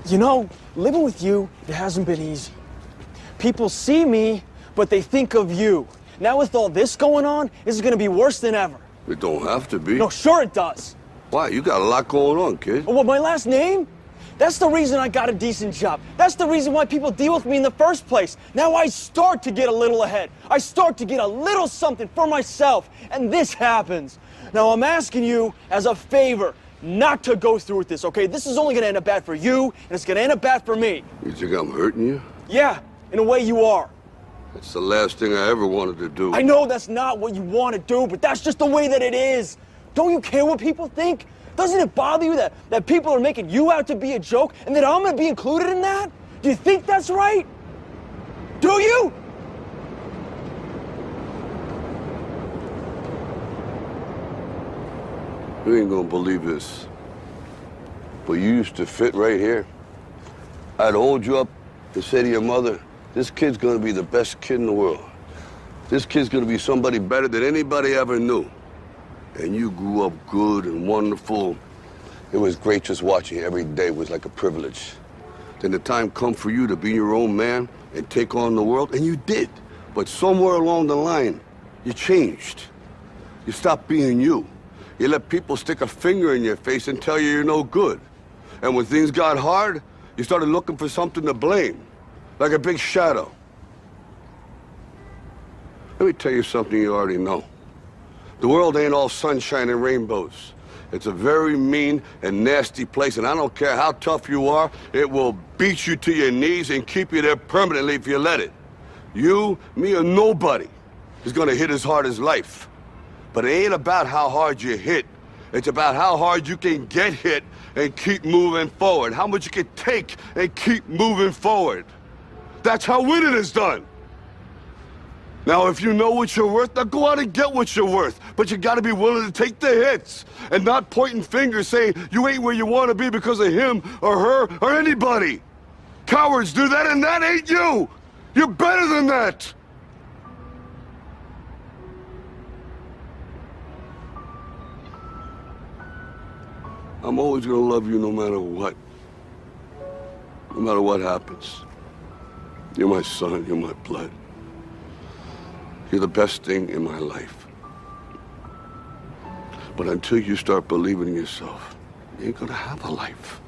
You know, living with you, it hasn't been easy. People see me, but they think of you. Now with all this going on, this is gonna be worse than ever. It don't have to be. No, sure it does. Why? You got a lot going on, kid. Oh, what, my last name? That's the reason I got a decent job. That's the reason why people deal with me in the first place. Now I start to get a little ahead. I start to get a little something for myself, and this happens. Now I'm asking you as a favor not to go through with this, okay? This is only gonna end up bad for you, and it's gonna end up bad for me. You think I'm hurting you? Yeah, in a way you are. That's the last thing I ever wanted to do. I know that's not what you want to do, but that's just the way that it is. Don't you care what people think? Doesn't it bother you that people are making you out to be a joke and that I'm gonna be included in that? Do you think that's right? Do you? You ain't gonna believe this, but you used to fit right here. I'd hold you up and say to your mother, this kid's gonna be the best kid in the world. This kid's gonna be somebody better than anybody ever knew. And you grew up good and wonderful. It was great just watching you every day. It was like a privilege. Then the time come for you to be your own man and take on the world, and you did. But somewhere along the line, you changed. You stopped being you. You let people stick a finger in your face and tell you you're no good. And when things got hard, you started looking for something to blame, like a big shadow. Let me tell you something you already know. The world ain't all sunshine and rainbows. It's a very mean and nasty place, and I don't care how tough you are, it will beat you to your knees and keep you there permanently if you let it. You, me, or nobody is gonna hit as hard as life. But it ain't about how hard you hit. It's about how hard you can get hit and keep moving forward. How much you can take and keep moving forward. That's how winning is done. Now, if you know what you're worth, now go out and get what you're worth. But you gotta be willing to take the hits and not pointing fingers saying you ain't where you wanna be because of him or her or anybody. Cowards do that, and that ain't you. You're better than that. I'm always gonna love you no matter what. No matter what happens. You're my son, you're my blood. You're the best thing in my life. But until you start believing in yourself, you ain't gonna have a life.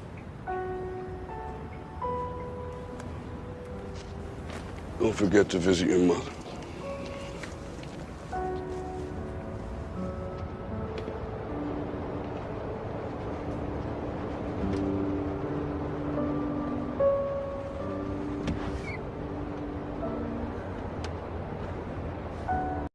Don't forget to visit your mother.